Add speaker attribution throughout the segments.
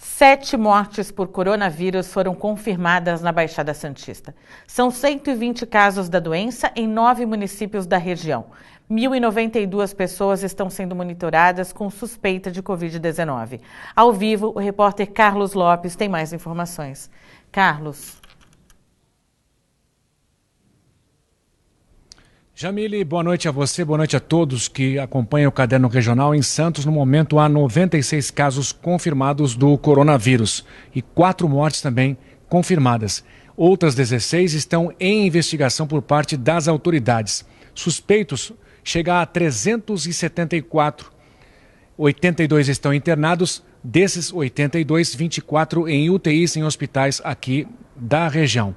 Speaker 1: 7 mortes por coronavírus foram confirmadas na Baixada Santista. São 120 casos da doença em 9 municípios da região. 1.092 pessoas estão sendo monitoradas com suspeita de Covid-19. Ao vivo, o repórter Carlos Lopes tem mais informações. Carlos.
Speaker 2: Jamile, boa noite a você, boa noite a todos que acompanham o Caderno Regional. Em Santos, no momento, há 96 casos confirmados do coronavírus e 4 mortes também confirmadas. Outras 16 estão em investigação por parte das autoridades. Suspeitos chegam a 374. 82 estão internados, desses 82, 24 em UTIs em hospitais aqui da região.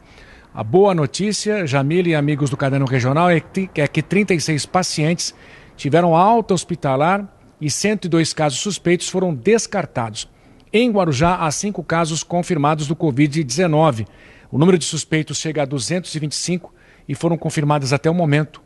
Speaker 2: A boa notícia, Jamile e amigos do Caderno Regional, é que 36 pacientes tiveram alta hospitalar e 102 casos suspeitos foram descartados. Em Guarujá, há 5 casos confirmados do Covid-19. O número de suspeitos chega a 225 e foram confirmadas até o momento.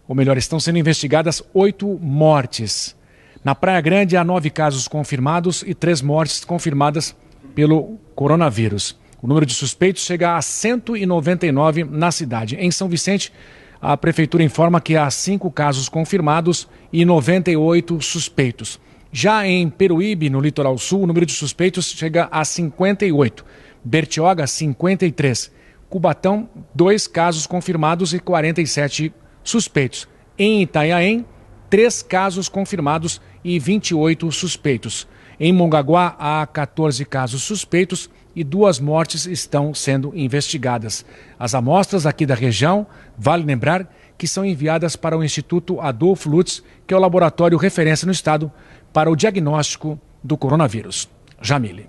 Speaker 2: Ou melhor, estão sendo investigadas 8 mortes. Na Praia Grande, há 9 casos confirmados e 3 mortes confirmadas pelo coronavírus. O número de suspeitos chega a 199 na cidade. Em São Vicente, a prefeitura informa que há 5 casos confirmados e 98 suspeitos. Já em Peruíbe, no litoral sul, o número de suspeitos chega a 58. Bertioga, 53. Cubatão, 2 casos confirmados e 47 suspeitos. Em Itanhaém, 3 casos confirmados e 28 suspeitos. Em Mongaguá, há 14 casos suspeitos e 2 mortes estão sendo investigadas. As amostras aqui da região, vale lembrar que são enviadas para o Instituto Adolfo Lutz, que é o laboratório referência no estado para o diagnóstico do coronavírus. Jamile.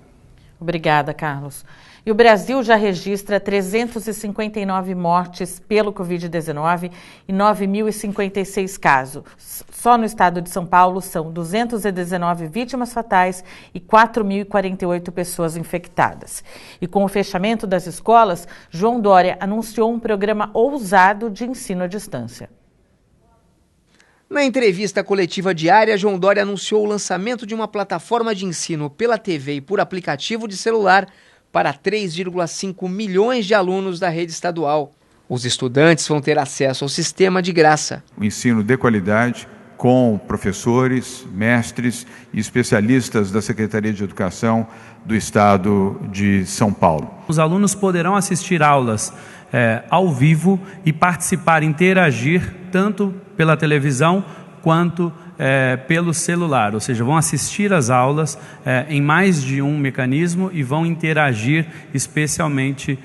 Speaker 1: Obrigada, Carlos. E o Brasil já registra 359 mortes pelo Covid-19 e 9.056 casos. Só no estado de São Paulo são 219 vítimas fatais e 4.048 pessoas infectadas. E com o fechamento das escolas, João Dória anunciou um programa ousado de ensino à distância.
Speaker 3: Na entrevista coletiva diária, João Dória anunciou o lançamento de uma plataforma de ensino pela TV e por aplicativo de celular para 3,5 milhões de alunos da rede estadual. Os estudantes vão ter acesso ao sistema de graça.
Speaker 4: O ensino de qualidade com professores, mestres e especialistas da Secretaria de Educação do Estado de São Paulo.
Speaker 5: Os alunos poderão assistir aulas ao vivo e participar, interagir tanto pela televisão quanto pelo celular, ou seja, vão assistir às aulas em mais de um mecanismo e vão interagir especialmente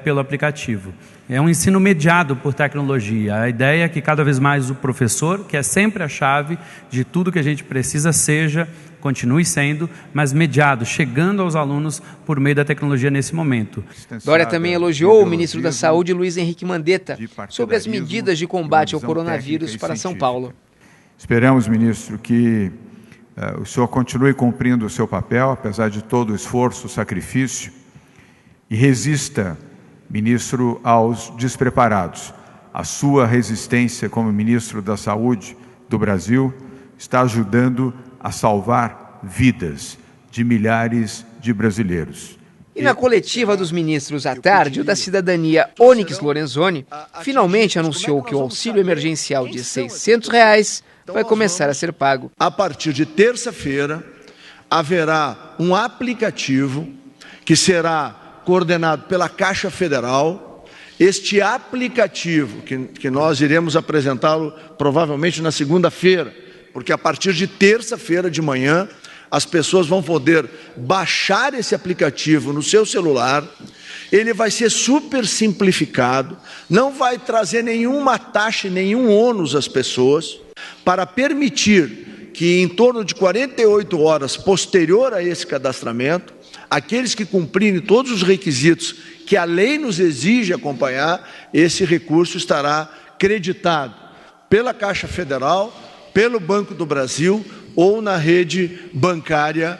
Speaker 5: pelo aplicativo. É um ensino mediado por tecnologia. A ideia é que cada vez mais o professor, que é sempre a chave de tudo que a gente precisa, continue sendo, mas mediado, chegando aos alunos por meio da tecnologia nesse momento.
Speaker 3: Dória também elogiou o ministro da Saúde, Luiz Henrique Mandetta, sobre as medidas de combate ao coronavírus para São Paulo.
Speaker 4: Esperamos, ministro, que o senhor continue cumprindo o seu papel, apesar de todo o esforço, o sacrifício, e resista, ministro, aos despreparados. A sua resistência como ministro da Saúde do Brasil está ajudando a salvar vidas de milhares de brasileiros.
Speaker 3: E na coletiva dos ministros à tarde, o da Cidadania, Onyx Lorenzoni, finalmente anunciou que o auxílio emergencial de R$ 600 vai começar a ser pago.
Speaker 6: A partir de terça-feira, haverá um aplicativo que será coordenado pela Caixa Federal. Este aplicativo, que nós iremos apresentá-lo provavelmente na segunda-feira, porque a partir de terça-feira de manhã, as pessoas vão poder baixar esse aplicativo no seu celular. Ele vai ser super simplificado, não vai trazer nenhuma taxa e nenhum ônus às pessoas, para permitir que em torno de 48 horas posterior a esse cadastramento, aqueles que cumprirem todos os requisitos que a lei nos exige acompanhar, esse recurso estará creditado pela Caixa Federal, pelo Banco do Brasil ou na rede bancária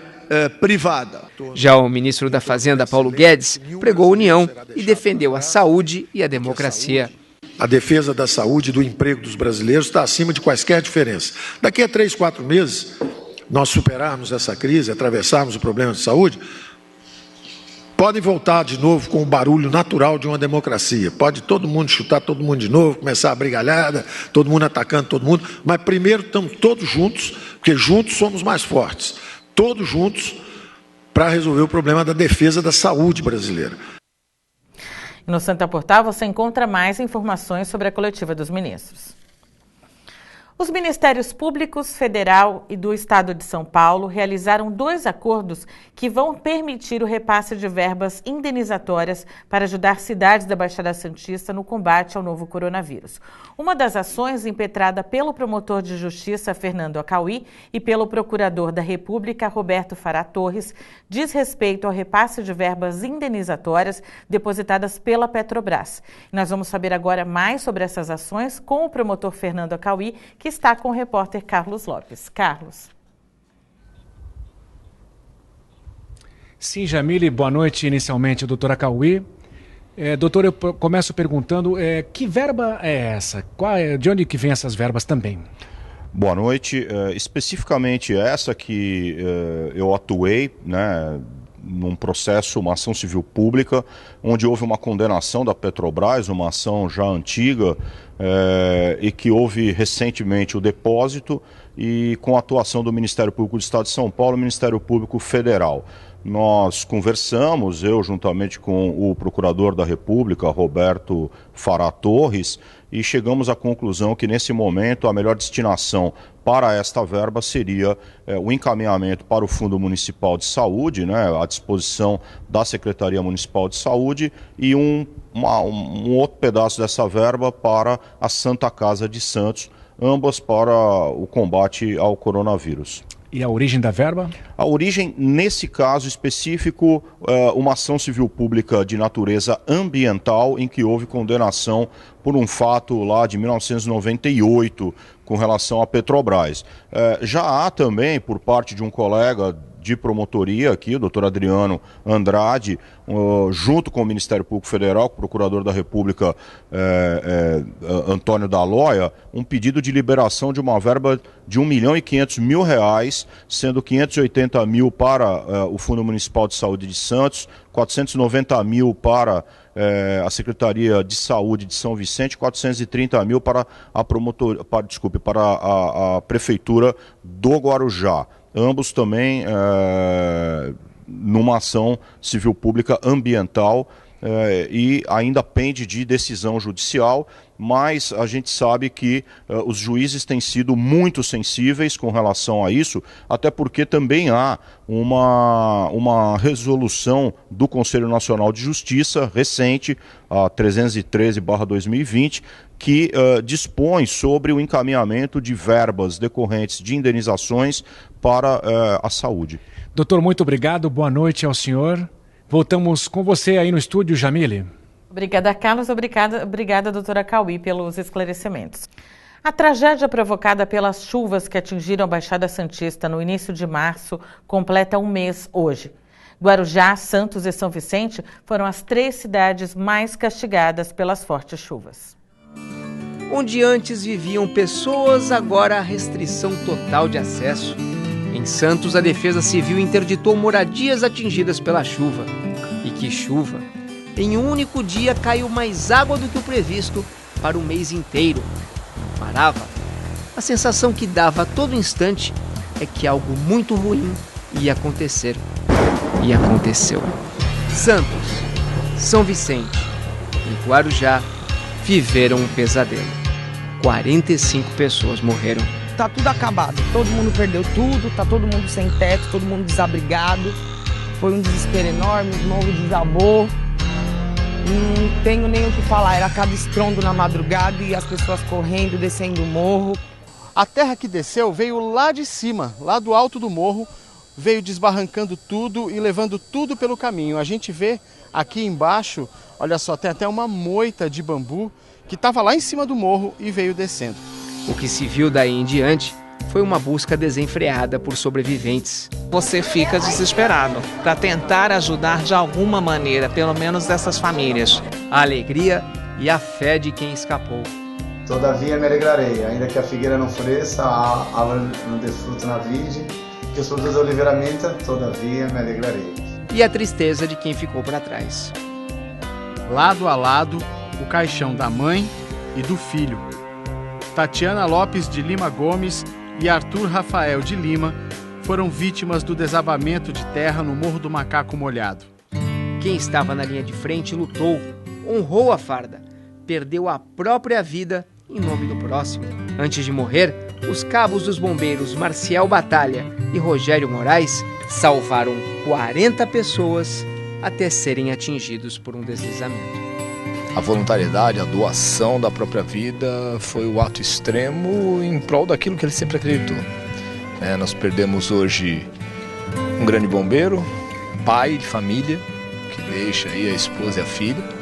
Speaker 6: privada.
Speaker 3: Já o ministro da Fazenda, Paulo Guedes, pregou a união e defendeu a saúde e a democracia.
Speaker 7: A defesa da saúde e do emprego dos brasileiros está acima de quaisquer diferenças. Daqui a 3, 4 meses,
Speaker 6: nós superarmos essa crise, atravessarmos o problema de saúde, podem voltar de novo com o barulho natural de uma democracia. Pode todo mundo chutar todo mundo de novo, começar a brigalhada, todo mundo atacando todo mundo, mas primeiro estamos todos juntos, porque juntos somos mais fortes. Todos juntos para resolver o problema da defesa da saúde brasileira.
Speaker 1: No Santa Portal você encontra mais informações sobre a coletiva dos ministros. Os Ministérios Públicos Federal e do Estado de São Paulo realizaram 2 acordos que vão permitir o repasse de verbas indenizatórias para ajudar cidades da Baixada Santista no combate ao novo coronavírus. Uma das ações, impetrada pelo promotor de justiça Fernando Acauí e pelo procurador da República Roberto Fará Torres, diz respeito ao repasse de verbas indenizatórias depositadas pela Petrobras. Nós vamos saber agora mais sobre essas ações com o promotor Fernando Acauí, que está com o repórter Carlos Lopes. Carlos.
Speaker 2: Sim, Jamile, boa noite inicialmente, doutora Acauí. Doutor, eu começo perguntando, que verba é essa? De onde que vem essas verbas também?
Speaker 7: Boa noite. Especificamente essa que eu atuei, né, num processo, uma ação civil pública, onde houve uma condenação da Petrobras, uma ação já antiga, e que houve recentemente o depósito, e com a atuação do Ministério Público do Estado de São Paulo e Ministério Público Federal. Nós conversamos, eu juntamente com o Procurador da República, Roberto Fará Torres, e chegamos à conclusão que nesse momento a melhor destinação para esta verba seria o encaminhamento para o Fundo Municipal de Saúde, né, à disposição da Secretaria Municipal de Saúde, e um outro pedaço dessa verba para a Santa Casa de Santos, ambas para o combate ao coronavírus.
Speaker 2: E a origem da verba?
Speaker 7: A origem, nesse caso específico, uma ação civil pública de natureza ambiental em que houve condenação por um fato lá de 1998 com relação à Petrobras. Já há também, por parte de um colega de promotoria aqui, o doutor Adriano Andrade, junto com o Ministério Público Federal, com o Procurador da República Antônio Dalloia, um pedido de liberação de uma verba de R$1.500.000, sendo 580 mil para o Fundo Municipal de Saúde de Santos, 490 mil para a Secretaria de Saúde de São Vicente, 430 mil para a Prefeitura do Guarujá. Ambos também numa ação civil pública ambiental, e ainda pende de decisão judicial, mas a gente sabe que os juízes têm sido muito sensíveis com relação a isso, até porque também há uma resolução do Conselho Nacional de Justiça recente, a 313/2020, que dispõe sobre o encaminhamento de verbas decorrentes de indenizações para a saúde.
Speaker 2: Doutor, muito obrigado, boa noite ao senhor. Voltamos com você aí no estúdio, Jamile.
Speaker 1: Obrigada, Carlos. Obrigada, doutora Acauí, pelos esclarecimentos. A tragédia provocada pelas chuvas que atingiram a Baixada Santista no início de março completa um mês hoje. Guarujá, Santos e São Vicente foram as 3 cidades mais castigadas pelas fortes chuvas.
Speaker 3: Onde antes viviam pessoas, agora há restrição total de acesso. Em Santos, a Defesa Civil interditou moradias atingidas pela chuva. E que chuva! Em um único dia caiu mais água do que o previsto para o mês inteiro. Não parava. A sensação que dava a todo instante é que algo muito ruim ia acontecer. E aconteceu. Santos, São Vicente e Guarujá viveram um pesadelo. 45 pessoas morreram.
Speaker 8: Tá tudo acabado, todo mundo perdeu tudo, tá todo mundo sem teto, todo mundo desabrigado. Foi um desespero enorme, o morro desabou. Não tenho nem o que falar, era cada estrondo na madrugada e as pessoas correndo, descendo o morro.
Speaker 9: A terra que desceu veio lá de cima, lá do alto do morro, veio desbarrancando tudo e levando tudo pelo caminho. A gente vê aqui embaixo, olha só, tem até uma moita de bambu que estava lá em cima do morro e veio descendo.
Speaker 3: O que se viu daí em diante foi uma busca desenfreada por sobreviventes.
Speaker 10: Você fica desesperado para tentar ajudar de alguma maneira, pelo menos essas famílias.
Speaker 3: A alegria e a fé de quem escapou.
Speaker 11: Todavia me alegrarei, ainda que a figueira não floresça, a árvore não dê fruto na vide, Eu sou José Oliveira Menta, todavia me alegrarei.
Speaker 3: E a tristeza de quem ficou para trás.
Speaker 9: Lado a lado, o caixão da mãe e do filho. Tatiana Lopes de Lima Gomes e Arthur Rafael de Lima foram vítimas do desabamento de terra no Morro do Macaco Molhado.
Speaker 3: Quem estava na linha de frente lutou, honrou a farda, perdeu a própria vida em nome do próximo. Antes de morrer, os cabos dos bombeiros Marcial Batalha e Rogério Moraes salvaram 40 pessoas até serem atingidos por um deslizamento.
Speaker 12: A voluntariedade, a doação da própria vida foi o ato extremo em prol daquilo que ele sempre acreditou. Nós perdemos hoje um grande bombeiro, pai de família, que deixa aí a esposa e a filha,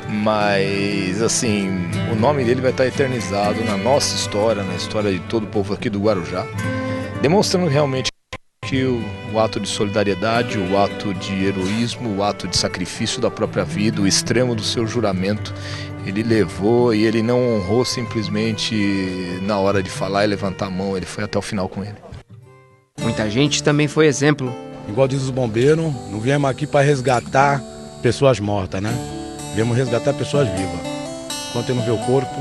Speaker 12: mas assim, o nome dele vai estar eternizado na nossa história, na história de todo o povo aqui do Guarujá, demonstrando realmente que o ato de solidariedade, o ato de heroísmo, o ato de sacrifício da própria vida, o extremo do seu juramento, ele levou e ele não honrou simplesmente na hora de falar e levantar a mão, ele foi até o final com ele.
Speaker 3: Muita gente também foi exemplo.
Speaker 13: Igual diz os bombeiros, não viemos aqui para resgatar pessoas mortas, né? Viemos resgatar pessoas vivas. Enquanto eu não ver o corpo,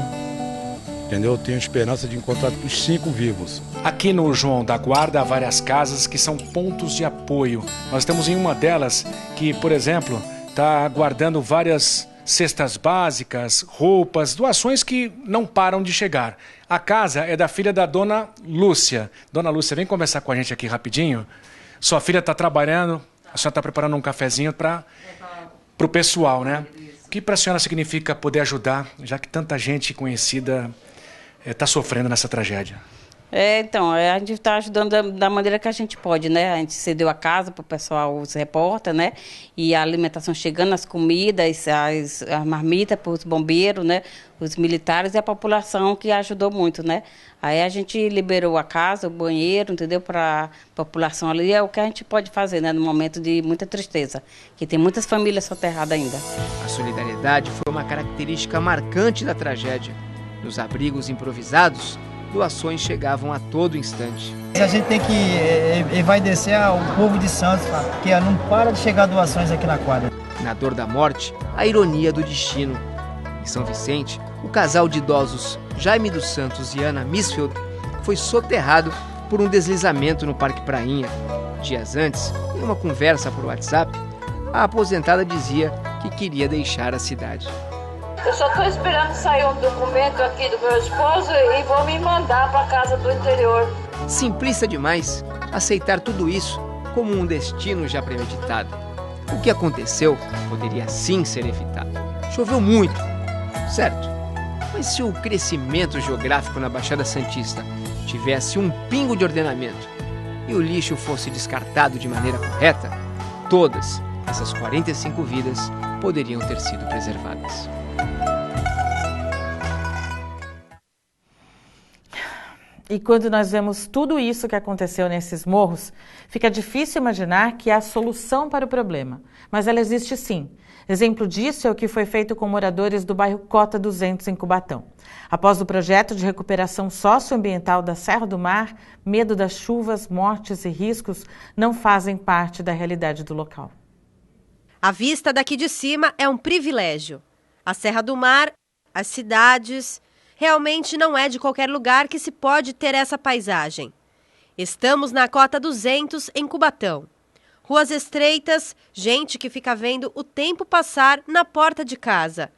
Speaker 13: entendeu? Eu tenho esperança de encontrar os 5 vivos.
Speaker 2: Aqui no João da Guarda há várias casas que são pontos de apoio. Nós estamos em uma delas que, por exemplo, está guardando várias cestas básicas, roupas, doações que não param de chegar. A casa é da filha da dona Lúcia. Dona Lúcia, vem conversar com a gente aqui rapidinho. Sua filha está trabalhando, a senhora está preparando um cafezinho para o pessoal, né? O que para a senhora significa poder ajudar, já que tanta gente conhecida está sofrendo nessa tragédia?
Speaker 14: Então, a gente está ajudando da maneira que a gente pode, né? A gente cedeu a casa para o pessoal, os repórteres, né? E a alimentação chegando, as comidas, as marmitas para os bombeiros, né? Os militares e a população que ajudou muito, né? Aí a gente liberou a casa, o banheiro, entendeu? Para a população ali, é o que a gente pode fazer, né? No momento de muita tristeza, que tem muitas famílias soterradas ainda.
Speaker 3: A solidariedade foi uma característica marcante da tragédia. Nos abrigos improvisados, doações chegavam a todo instante.
Speaker 15: A gente tem que envaidecer o povo de Santos, porque não para de chegar doações aqui na quadra.
Speaker 3: Na dor da morte, a ironia do destino. Em São Vicente, o casal de idosos Jaime dos Santos e Ana Misfeld foi soterrado por um deslizamento no Parque Prainha. Dias antes, em uma conversa por WhatsApp, a aposentada dizia que queria deixar a cidade.
Speaker 16: Eu só estou esperando sair um documento aqui do meu esposo e vou me mandar para casa do interior.
Speaker 3: Simplista demais aceitar tudo isso como um destino já premeditado. O que aconteceu poderia sim ser evitado. Choveu muito, certo? Mas se o crescimento geográfico na Baixada Santista tivesse um pingo de ordenamento e o lixo fosse descartado de maneira correta, todas essas 45 vidas poderiam ter sido preservadas.
Speaker 1: E quando nós vemos tudo isso que aconteceu nesses morros, fica difícil imaginar que há solução para o problema. Mas ela existe sim. Exemplo disso é o que foi feito com moradores do bairro Cota 200, em Cubatão. Após o projeto de recuperação socioambiental da Serra do Mar, medo das chuvas, mortes e riscos não fazem parte da realidade do local.
Speaker 17: A vista daqui de cima é um privilégio. A Serra do Mar, as cidades... Realmente não é de qualquer lugar que se pode ter essa paisagem. Estamos na Cota 200, em Cubatão. Ruas estreitas, gente que fica vendo o tempo passar na porta de casa.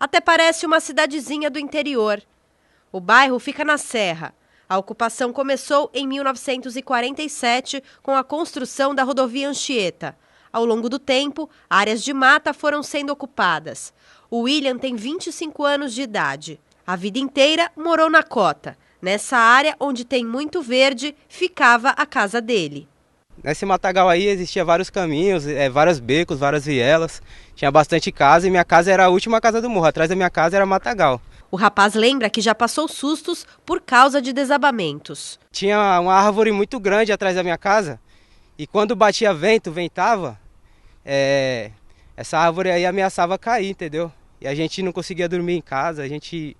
Speaker 17: Até parece uma cidadezinha do interior. O bairro fica na serra. A ocupação começou em 1947 com a construção da rodovia Anchieta. Ao longo do tempo, áreas de mata foram sendo ocupadas. O William tem 25 anos de idade. A vida inteira morou na Cota. Nessa área, onde tem muito verde, ficava a casa dele.
Speaker 18: Nesse matagal aí existia vários caminhos, vários becos, várias vielas. Tinha bastante casa e minha casa era a última casa do morro. Atrás da minha casa era matagal.
Speaker 17: O rapaz lembra que já passou sustos por causa de desabamentos.
Speaker 18: Tinha uma árvore muito grande atrás da minha casa e quando batia vento, ventava, essa árvore aí ameaçava cair, entendeu? E a gente não conseguia dormir em casa, a gente...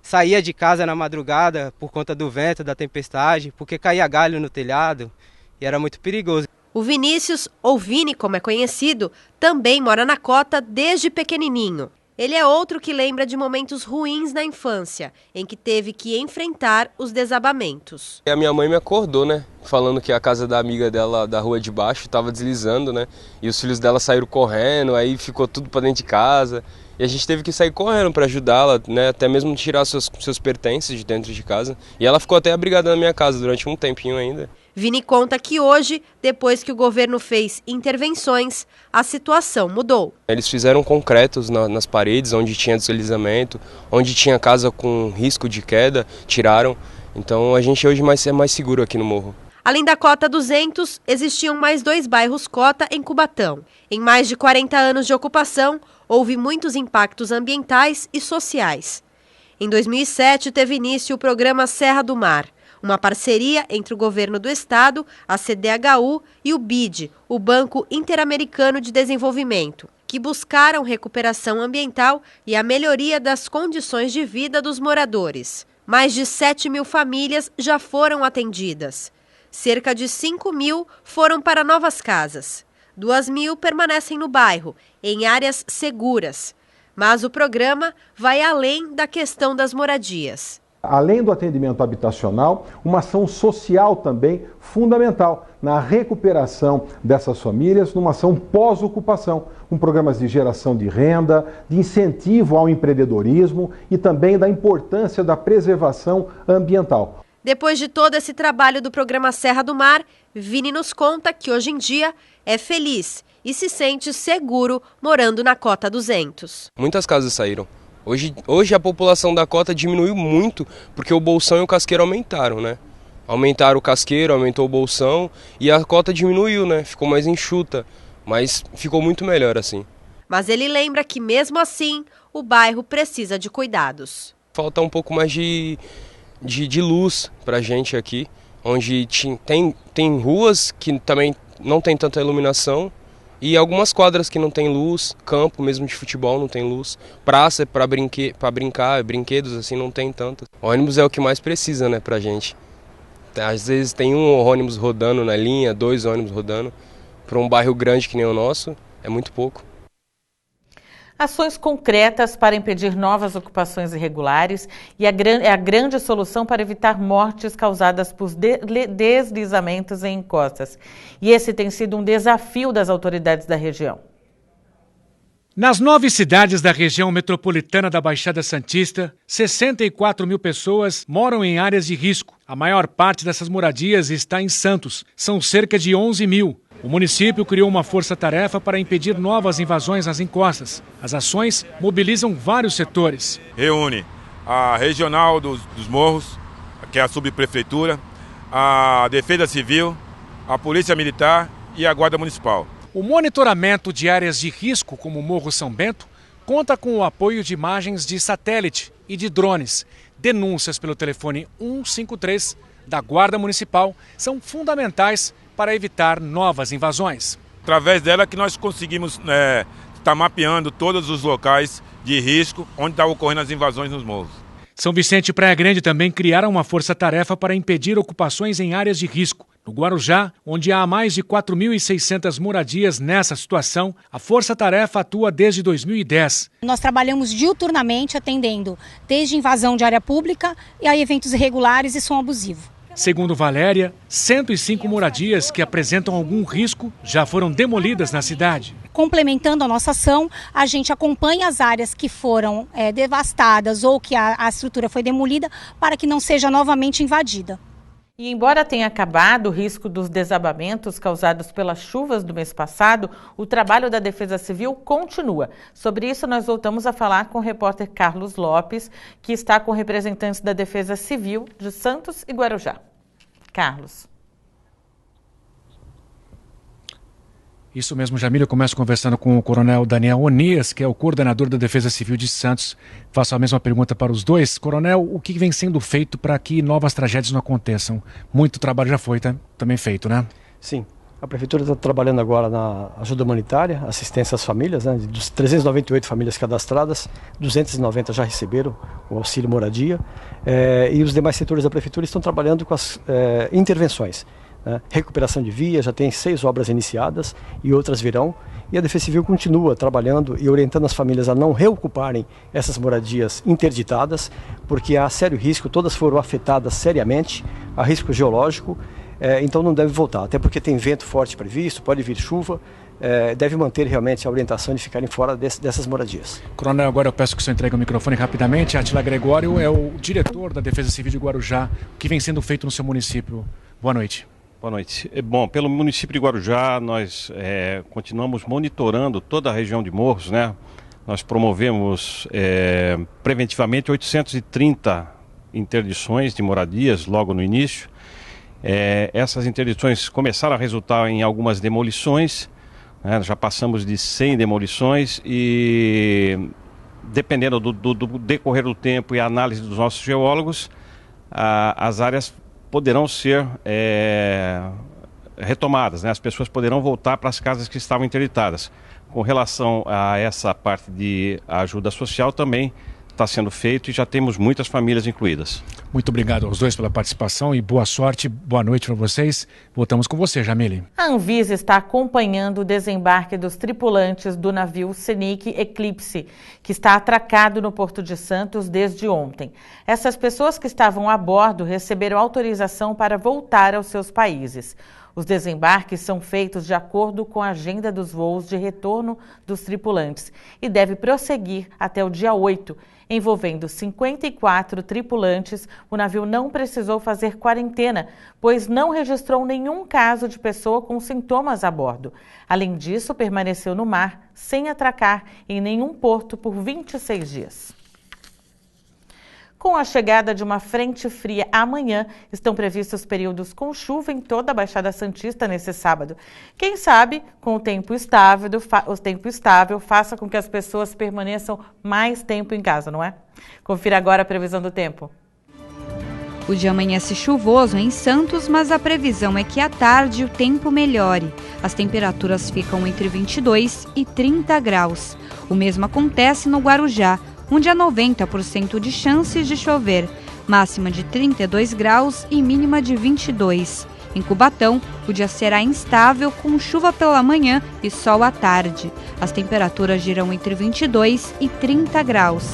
Speaker 18: Saía de casa na madrugada por conta do vento, da tempestade, porque caía galho no telhado. e era muito perigoso.
Speaker 17: O Vinícius, ou Vini como é conhecido, também mora na cota desde pequenininho. Ele é outro que lembra de momentos ruins na infância, em que teve que enfrentar os desabamentos.
Speaker 19: A minha mãe me acordou, né? Falando que a casa da amiga dela da rua de baixo estava deslizando, né? E os filhos dela saíram correndo, aí ficou tudo para dentro de casa. E a gente teve que sair correndo para ajudá-la, né? Até mesmo tirar seus pertences de dentro de casa. E ela ficou até abrigada na minha casa durante um tempinho ainda.
Speaker 17: Vini conta que hoje, depois que o governo fez intervenções, a situação mudou.
Speaker 19: Eles fizeram concretos nas paredes, onde tinha deslizamento, onde tinha casa com risco de queda, tiraram. Então a gente hoje é mais seguro aqui no morro.
Speaker 17: Além da Cota 200, existiam mais 2 bairros Cota em Cubatão. Em mais de 40 anos de ocupação, houve muitos impactos ambientais e sociais. Em 2007, teve início o programa Serra do Mar, uma parceria entre o governo do estado, a CDHU e o BID, o Banco Interamericano de Desenvolvimento, que buscaram recuperação ambiental e a melhoria das condições de vida dos moradores. Mais de 7.000 famílias já foram atendidas. Cerca de 5.000 foram para novas casas. 2.000 permanecem no bairro, em áreas seguras. Mas o programa vai além da questão das moradias.
Speaker 20: Além do atendimento habitacional, uma ação social também fundamental na recuperação dessas famílias, numa ação pós-ocupação, com programas de geração de renda, de incentivo ao empreendedorismo e também da importância da preservação ambiental.
Speaker 17: Depois de todo esse trabalho do programa Serra do Mar, Vini nos conta que hoje em dia é feliz e se sente seguro morando na Cota 200.
Speaker 19: Muitas casas saíram. Hoje a população da cota diminuiu muito porque o bolsão e o casqueiro aumentaram, né? Aumentaram o casqueiro, aumentou o bolsão e a cota diminuiu, né? Ficou mais enxuta, mas ficou muito melhor assim.
Speaker 17: Mas ele lembra que mesmo assim o bairro precisa de cuidados.
Speaker 19: Falta um pouco mais de luz pra gente aqui, onde tem ruas que também não tem tanta iluminação. E algumas quadras que não tem luz, campo mesmo de futebol não tem luz, praça para brincar, brinquedos assim não tem tanto. O ônibus é o que mais precisa, né, pra gente. Às vezes tem um ônibus rodando na linha, 2 ônibus rodando. Para um bairro grande que nem o nosso, é muito pouco.
Speaker 1: Ações concretas para impedir novas ocupações irregulares é a grande solução para evitar mortes causadas por deslizamentos em encostas. E esse tem sido um desafio das autoridades da região.
Speaker 2: Nas 9 cidades da região metropolitana da Baixada Santista, 64 mil pessoas moram em áreas de risco. A maior parte dessas moradias está em Santos. São cerca de 11 mil. O município criou uma força-tarefa para impedir novas invasões nas encostas. As ações mobilizam vários setores.
Speaker 21: Reúne a Regional dos Morros, que é a subprefeitura, a Defesa Civil, a Polícia Militar e a Guarda Municipal.
Speaker 2: O monitoramento de áreas de risco, como o Morro São Bento, conta com o apoio de imagens de satélite e de drones. Denúncias pelo telefone 153 da Guarda Municipal são fundamentais para evitar novas invasões.
Speaker 21: Através dela que nós conseguimos estar mapeando todos os locais de risco onde estão ocorrendo as invasões nos morros.
Speaker 2: São Vicente e Praia Grande também criaram uma força-tarefa para impedir ocupações em áreas de risco. No Guarujá, onde há mais de 4.600 moradias nessa situação, a força-tarefa atua desde 2010.
Speaker 22: Nós trabalhamos diuturnamente atendendo desde invasão de área pública e a eventos irregulares e som abusivo.
Speaker 2: Segundo Valéria, 105 moradias que apresentam algum risco já foram demolidas na cidade.
Speaker 22: Complementando a nossa ação, a gente acompanha as áreas que foram devastadas ou que a estrutura foi demolida para que não seja novamente invadida.
Speaker 1: E embora tenha acabado o risco dos desabamentos causados pelas chuvas do mês passado, o trabalho da Defesa Civil continua. Sobre isso, nós voltamos a falar com o repórter Carlos Lopes, que está com representantes da Defesa Civil de Santos e Guarujá. Carlos.
Speaker 2: Isso mesmo, Jamília. Eu começo conversando com o coronel Daniel Onias, que é o coordenador da Defesa Civil de Santos. Faço a mesma pergunta para os dois. Coronel, o que vem sendo feito para que novas tragédias não aconteçam? Muito trabalho já foi também feito, né?
Speaker 23: Sim. A Prefeitura está trabalhando agora na ajuda humanitária, assistência às famílias, né? Dos 398 famílias cadastradas, 290 já receberam o auxílio moradia. E os demais setores da Prefeitura estão trabalhando com as intervenções. né? Recuperação de vias, já tem 6 obras iniciadas e outras virão. E a Defesa Civil continua trabalhando e orientando as famílias a não reocuparem essas moradias interditadas, porque há sério risco, todas foram afetadas seriamente, há risco geológico, então não deve voltar, até porque tem vento forte previsto, pode vir chuva, deve manter realmente a orientação de ficarem fora dessas moradias.
Speaker 2: Coronel, agora eu peço que o senhor entregue o microfone rapidamente. Átila Gregório é o diretor da Defesa Civil de Guarujá. O que vem sendo feito no seu município? Boa noite.
Speaker 4: Boa noite. Bom, pelo município de Guarujá, nós continuamos monitorando toda a região de Morros, né? Nós promovemos preventivamente 830 interdições de moradias logo no início. Essas interdições começaram a resultar em algumas demolições, né? Já passamos de 100 demolições e, dependendo do decorrer do tempo e a análise dos nossos geólogos, as áreas poderão ser retomadas, né? As pessoas poderão voltar para as casas que estavam interditadas. Com relação a essa parte de ajuda social também está sendo feito e já temos muitas famílias incluídas.
Speaker 2: Muito obrigado aos dois pela participação e boa sorte, boa noite para vocês. Voltamos com você, Jamile.
Speaker 1: A Anvisa está acompanhando o desembarque dos tripulantes do navio Scenic Eclipse, que está atracado no Porto de Santos desde ontem. Essas pessoas que estavam a bordo receberam autorização para voltar aos seus países. Os desembarques são feitos de acordo com a agenda dos voos de retorno dos tripulantes e deve prosseguir até o dia 8. Envolvendo 54 tripulantes, o navio não precisou fazer quarentena, pois não registrou nenhum caso de pessoa com sintomas a bordo. Além disso, permaneceu no mar, sem atracar em nenhum porto por 26 dias. Com a chegada de uma frente fria amanhã, estão previstos períodos com chuva em toda a Baixada Santista nesse sábado. Quem sabe, com o tempo estável, faça com que as pessoas permaneçam mais tempo em casa, não é? Confira agora a previsão do tempo.
Speaker 5: O dia amanhece chuvoso em Santos, mas a previsão é que à tarde o tempo melhore. As temperaturas ficam entre 22 e 30 graus. O mesmo acontece no Guarujá, onde há 90% de chances de chover, máxima de 32 graus e mínima de 22. Em Cubatão, o dia será instável, com chuva pela manhã e sol à tarde. As temperaturas giram entre 22 e 30 graus.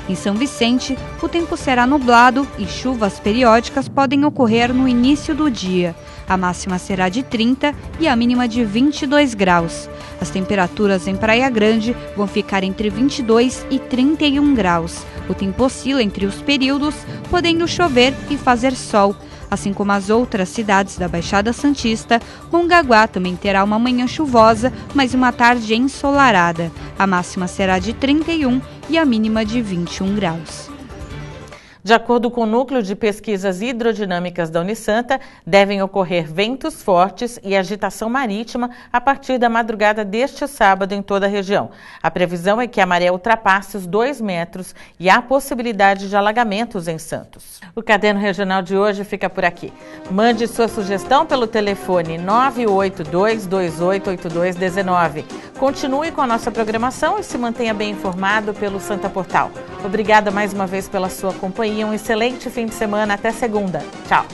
Speaker 5: Em São Vicente, o tempo será nublado e chuvas periódicas podem ocorrer no início do dia. A máxima será de 30 e a mínima de 22 graus. As temperaturas em Praia Grande vão ficar entre 22 e 31 graus. O tempo oscila entre os períodos, podendo chover e fazer sol. Assim como as outras cidades da Baixada Santista, Mongaguá também terá uma manhã chuvosa, mas uma tarde ensolarada. A máxima será de 31 e a mínima de 21 graus.
Speaker 1: De acordo com o Núcleo de Pesquisas Hidrodinâmicas da Unisanta, devem ocorrer ventos fortes e agitação marítima a partir da madrugada deste sábado em toda a região. A previsão é que a maré ultrapasse os 2 metros e há possibilidade de alagamentos em Santos. O Caderno Regional de hoje fica por aqui. Mande sua sugestão pelo telefone 982288219. Continue com a nossa programação e se mantenha bem informado pelo Santa Portal. Obrigada mais uma vez pela sua companhia. Um excelente fim de semana. Até segunda. Tchau.